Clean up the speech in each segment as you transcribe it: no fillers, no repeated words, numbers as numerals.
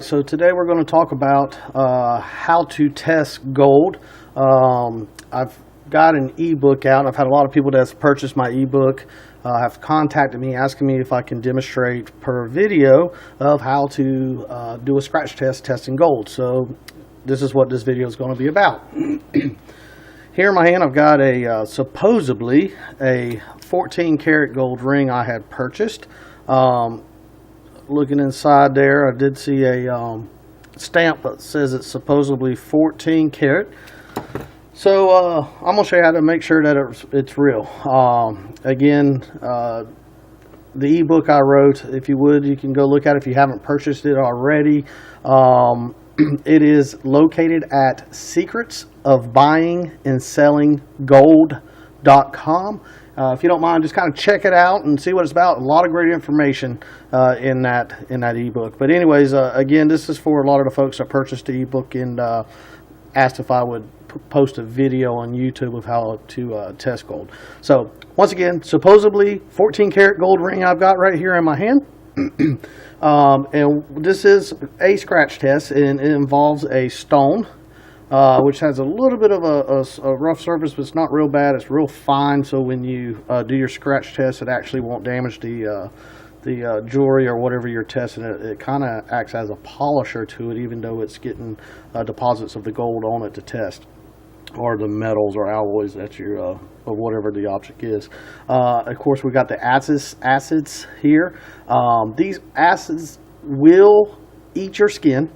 So today we're going to talk about how to test gold. I've got an ebook out. I've had a lot of people that's purchased my ebook have contacted me asking me if I can demonstrate per video of how to do a scratch test testing gold. So this is what this video is going to be about. Here in my hand I've got a supposedly a 14 karat gold ring I had purchased. Looking inside there, I did see a stamp that says it's supposedly 14 karat. So I'm going to show you how to make sure that it's real. Again, the ebook I wrote, if you would, you can go look at it if you haven't purchased it already. It is located at secretsofbuyingandselling.gold.com. If you don't mind, just kind of check it out and see what it's about. A lot of great information in that ebook. But anyways, again, this is for a lot of the folks that purchased the ebook and asked if I would post a video on YouTube of how to test gold. So once again, supposedly 14 karat gold ring I've got right here in my hand. And this is a scratch test, and it involves a stone. Which has a little bit of a rough surface, but it's not real bad. It's real fine, so when you do your scratch test, it actually won't damage the jewelry or whatever you're testing. It kind of acts as a polisher to it, even though it's getting deposits of the gold on it to test, or the metals or alloys that you or whatever the object is. Of course, we got the acids here. These acids will eat your skin.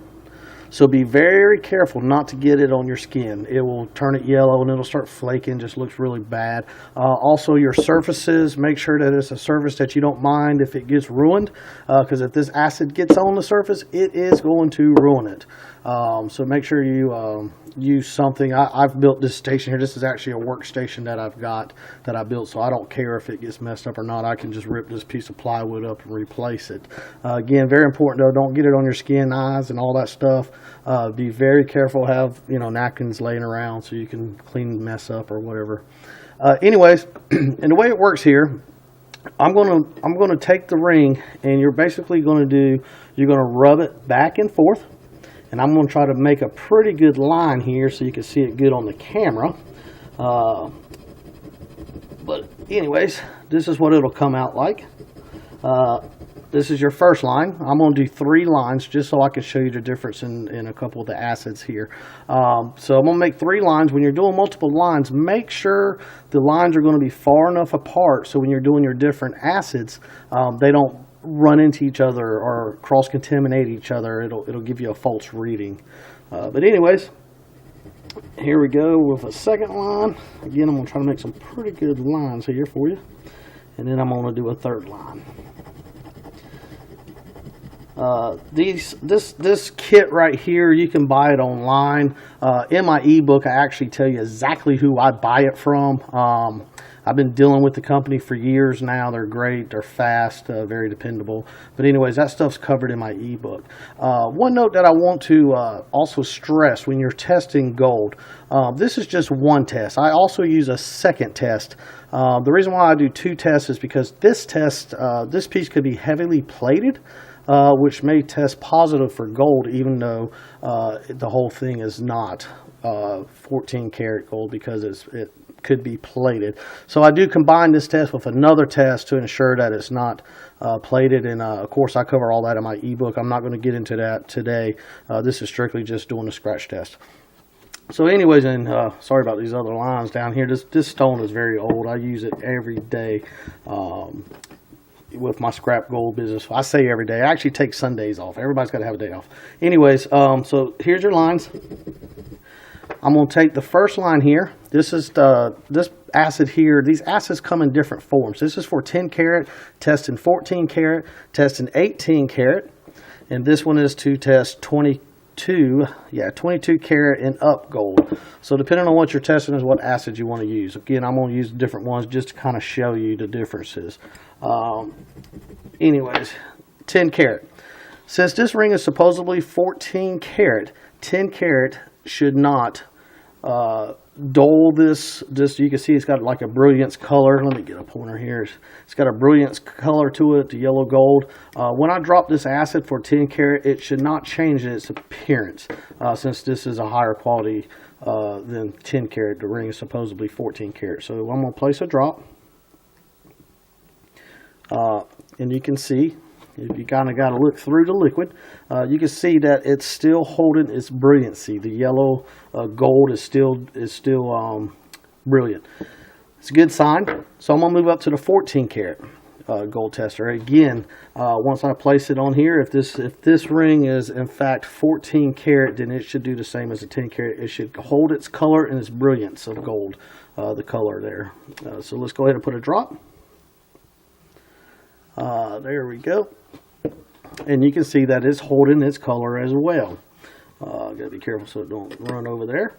So be very careful not to get it on your skin. It will turn it yellow and it'll start flaking, just looks really bad. Also your surfaces, make sure that it's a surface that you don't mind if it gets ruined, because if this acid gets on the surface, it is going to ruin it. So make sure you use something. I've built this station here. This is actually a workstation that I've got that I built, so I don't care if it gets messed up or not. I can just rip this piece of plywood up and replace it. Again, very important though, don't get it on your skin, eyes, and all that stuff. Be very careful. Have napkins laying around so you can clean the mess up or whatever. Anyways, and the way it works here, I'm gonna take the ring, and you're basically gonna rub it back and forth. And I'm going to try to make a pretty good line here so you can see it good on the camera. But anyways, this is what it'll come out like. This is your first line. I'm going to do 3 lines just so I can show you the difference in a couple of the acids here. So I'm going to make 3 lines. When you're doing multiple lines, make sure the lines are going to be far enough apart so when you're doing your different acids, they don't run into each other or cross-contaminate each other. It'll give you a false reading. But anyways, here we go with a second line. Again, I'm going to try to make some pretty good lines here for you. And then I'm going to do a third line. This kit right here, you can buy it online. In my ebook, I actually tell you exactly who I buy it from. I've been dealing with the company for years now. They're great. They're fast, very dependable. But anyways, that stuff's covered in my ebook. One note that I want to also stress when you're testing gold, this is just one test. I also use a second test. The reason why I do 2 tests is because this test, this piece could be heavily plated, which may test positive for gold, even though the whole thing is not 14 karat gold, because it could be plated. So I do combine this test with another test to ensure that it's not plated, and of course I cover all that in my ebook. I'm not going to get into that today. This is strictly just doing a scratch test. So anyways, and sorry about these other lines down here. This stone is very old. I use it every day with my scrap gold business. I say every day. I actually take Sundays off. Everybody's got to have a day off. Anyways, so here's your lines. I'm going to take the first line here. This is this acid here. These acids come in different forms. This is for 10 karat, testing 14 karat, testing 18 karat, and this one is to test 22 karat and up gold. So depending on what you're testing is what acid you want to use. Again, I'm going to use different ones just to kind of show you the differences. Anyways, 10 karat. Since this ring is supposedly 14 karat, 10 karat should not dull this, you can see it's got like a brilliance color. Let me get a pointer here. It's got a brilliance color to it, the yellow gold. When I drop this acid for 10 karat, it should not change its appearance, since this is a higher quality than 10 karat. The ring is supposedly 14 karat. So I'm going to place a drop. And you can see, if you kind of got to look through the liquid, you can see that it's still holding its brilliancy. The yellow gold is still brilliant. It's a good sign. So I'm going to move up to the 14 karat gold tester. Again, once I place it on here, if this ring is in fact 14 karat, then it should do the same as a 10 karat. It should hold its color and its brilliance of gold, the color there. So let's go ahead and put a drop. There we go. And you can see that it's holding its color as well. Gotta be careful so it don't run over there.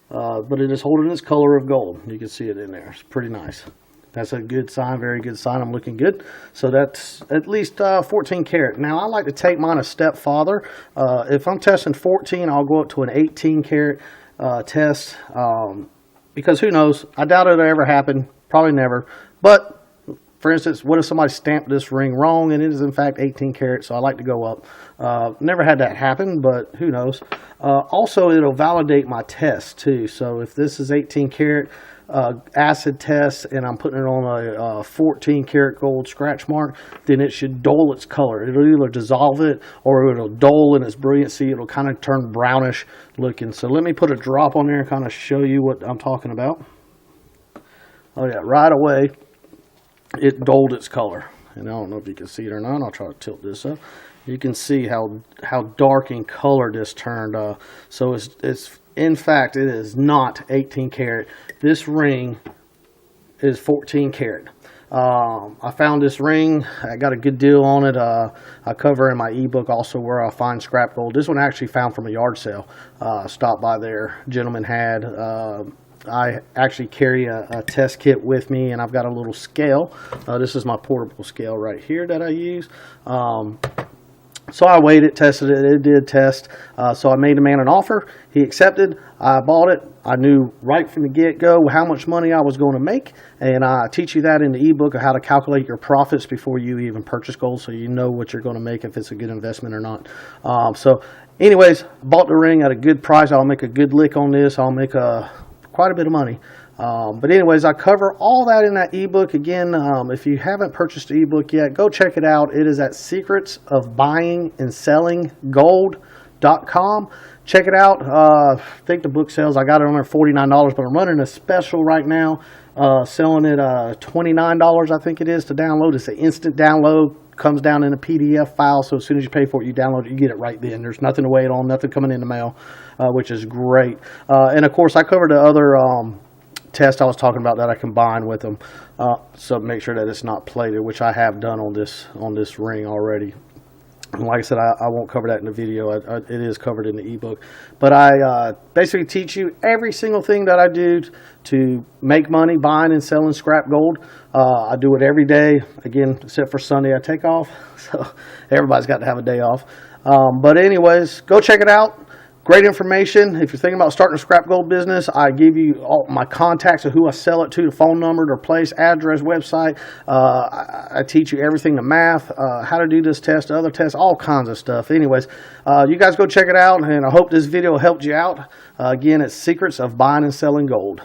But it is holding its color of gold. You can see it in there. It's pretty nice. That's a good sign, very good sign. I'm looking good. So that's at least 14 karat. Now I like to take mine a step farther. If I'm testing 14, I'll go up to an 18 karat test. Because who knows? I doubt it'll ever happen. Probably never. But for instance, what if somebody stamped this ring wrong and it is in fact 18 karat? So I like to go up. Never had that happen, but who knows? Also, it'll validate my test too. So if this is 18 karat acid test and I'm putting it on a 14 karat gold scratch mark, then it should dull its color. It'll either dissolve it or it'll dull in its brilliancy. It'll kind of turn brownish looking. So let me put a drop on there and kind of show you what I'm talking about. Oh yeah, right away it dulled its color, and I don't know if you can see it or not. I'll try to tilt this up. You can see how dark in color this turned. So it's in fact it is not 18 karat. This ring is 14 karat. I found this ring. I got a good deal on it. I cover in my ebook also where I find scrap gold. This one I actually found from a yard sale. Stopped by there. Gentleman had. I actually carry a test kit with me, and I've got a little scale. This is my portable scale right here that I use. So I weighed it, tested it. It did test. So I made the man an offer. He accepted. I bought it. I knew right from the get-go how much money I was going to make, and I teach you that in the ebook of how to calculate your profits before you even purchase gold, so you know what you're going to make, if it's a good investment or not. So anyways, bought the ring at a good price. I'll make a good lick on this. I'll make quite a bit of money. But anyways, I cover all that in that ebook. Again, if you haven't purchased the ebook yet, go check it out. It is at secretsofbuyingandselling.gold.com. Check it out. I think the book sells, I got it on there $49, but I'm running a special right now, selling it $29, I think it is, to download. It's an instant download. Comes down in a PDF file, so as soon as you pay for it, you download it, you get it right then. There's nothing to wait on, nothing coming in the mail, which is great. And of course, I covered the other test I was talking about that I combine with them, so make sure that it's not plated, which I have done on this ring already. And like I said, I won't cover that in the video. It is covered in the ebook. But I basically teach you every single thing that I do to make money buying and selling scrap gold. I do it every day, again, except for Sunday I take off. So everybody's got to have a day off. But anyways, go check it out. Great information. If you're thinking about starting a scrap gold business, I give you all my contacts of who I sell it to, the phone number, their place, address, website. I teach you everything, the math, how to do this test, other tests, all kinds of stuff. Anyways, you guys go check it out, and I hope this video helped you out. Again, it's Secrets of Buying and Selling Gold.